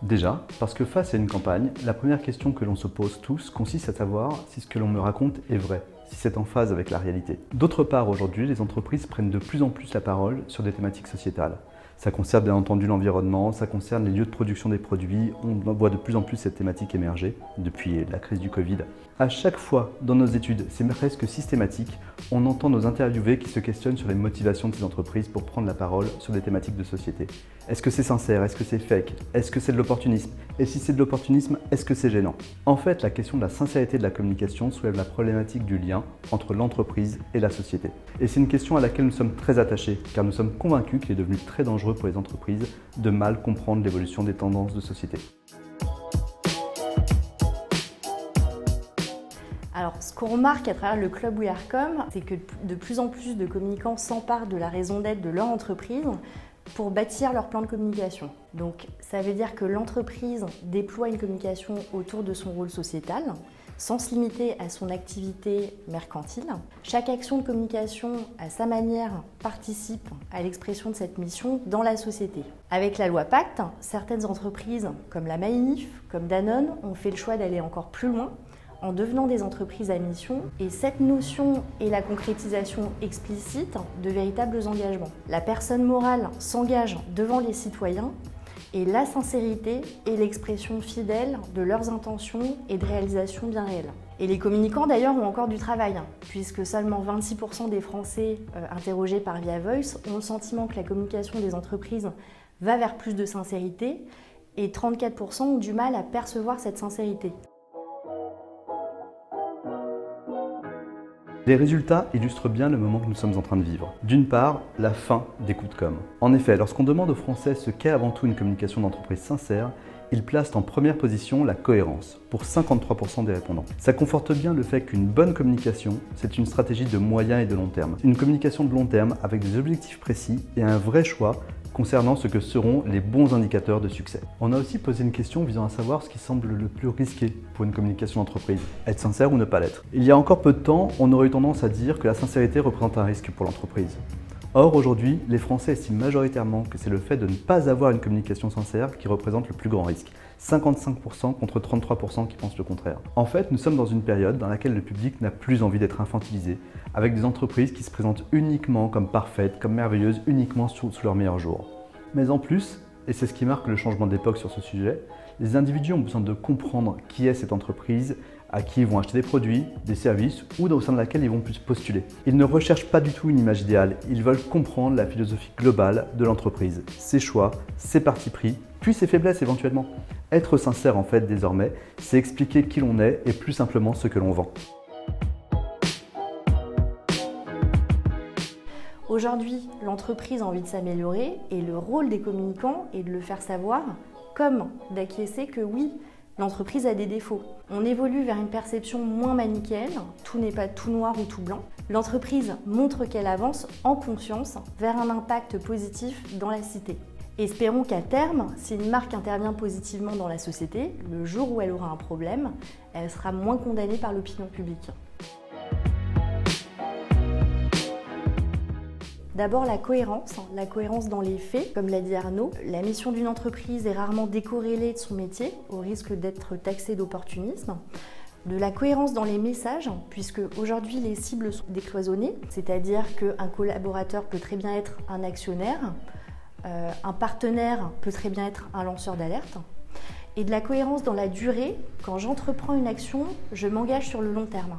Déjà, parce que face à une campagne, la première question que l'on se pose tous consiste à savoir si ce que l'on me raconte est vrai, si c'est en phase avec la réalité. D'autre part, aujourd'hui, les entreprises prennent de plus en plus la parole sur des thématiques sociétales. Ça concerne bien entendu l'environnement, ça concerne les lieux de production des produits, on voit de plus en plus cette thématique émerger depuis la crise du Covid. À chaque fois dans nos études, c'est presque systématique, on entend nos interviewés qui se questionnent sur les motivations de ces entreprises pour prendre la parole sur des thématiques de société. Est-ce que c'est sincère? Est-ce que c'est fake? Est-ce que c'est de l'opportunisme? Et si c'est de l'opportunisme, est-ce que c'est gênant? En fait, la question de la sincérité de la communication soulève la problématique du lien entre l'entreprise et la société. Et c'est une question à laquelle nous sommes très attachés, car nous sommes convaincus qu'il est devenu très dangereux pour les entreprises de mal comprendre l'évolution des tendances de société. Alors, ce qu'on remarque à travers le Club We Are Com, c'est que de plus en plus de communicants s'emparent de la raison d'être de leur entreprise pour bâtir leur plan de communication. Donc, ça veut dire que l'entreprise déploie une communication autour de son rôle sociétal, sans se limiter à son activité mercantile. Chaque action de communication, à sa manière, participe à l'expression de cette mission dans la société. Avec la loi Pacte, certaines entreprises, comme la Maïnif, comme Danone, ont fait le choix d'aller encore plus loin en devenant des entreprises à mission, et cette notion est la concrétisation explicite de véritables engagements. La personne morale s'engage devant les citoyens et la sincérité est l'expression fidèle de leurs intentions et de réalisations bien réelles. Et les communicants d'ailleurs ont encore du travail, puisque seulement 26% des Français interrogés par Via Voice ont le sentiment que la communication des entreprises va vers plus de sincérité et 34% ont du mal à percevoir cette sincérité. Les résultats illustrent bien le moment que nous sommes en train de vivre. D'une part, la fin des coups de com'. En effet, lorsqu'on demande aux Français ce qu'est avant tout une communication d'entreprise sincère, ils placent en première position la cohérence, pour 53% des répondants. Ça conforte bien le fait qu'une bonne communication, c'est une stratégie de moyen et de long terme. Une communication de long terme avec des objectifs précis et un vrai choix concernant ce que seront les bons indicateurs de succès. On a aussi posé une question visant à savoir ce qui semble le plus risqué pour une communication d'entreprise, être sincère ou ne pas l'être. Il y a encore peu de temps, on aurait eu tendance à dire que la sincérité représente un risque pour l'entreprise. Or, aujourd'hui, les Français estiment majoritairement que c'est le fait de ne pas avoir une communication sincère qui représente le plus grand risque. 55% contre 33% qui pensent le contraire. En fait, nous sommes dans une période dans laquelle le public n'a plus envie d'être infantilisé, avec des entreprises qui se présentent uniquement comme parfaites, comme merveilleuses, uniquement sous leur meilleur jour. Mais en plus, et c'est ce qui marque le changement d'époque sur ce sujet, les individus ont besoin de comprendre qui est cette entreprise, à qui ils vont acheter des produits, des services ou au sein de laquelle ils vont plus postuler. Ils ne recherchent pas du tout une image idéale, ils veulent comprendre la philosophie globale de l'entreprise, ses choix, ses partis pris, puis ses faiblesses éventuellement. Être sincère en fait désormais, c'est expliquer qui l'on est et plus simplement ce que l'on vend. Aujourd'hui, l'entreprise a envie de s'améliorer et le rôle des communicants est de le faire savoir, comme d'acquiescer que oui, l'entreprise a des défauts. On évolue vers une perception moins manichéenne, tout n'est pas tout noir ou tout blanc. L'entreprise montre qu'elle avance en conscience vers un impact positif dans la cité. Espérons qu'à terme, si une marque intervient positivement dans la société, le jour où elle aura un problème, elle sera moins condamnée par l'opinion publique. D'abord la cohérence dans les faits. Comme l'a dit Arnaud, la mission d'une entreprise est rarement décorrélée de son métier, au risque d'être taxée d'opportunisme. De la cohérence dans les messages, puisque aujourd'hui les cibles sont décloisonnées, c'est-à-dire qu'un collaborateur peut très bien être un actionnaire, un partenaire peut très bien être un lanceur d'alerte. Et de la cohérence dans la durée, quand j'entreprends une action, je m'engage sur le long terme.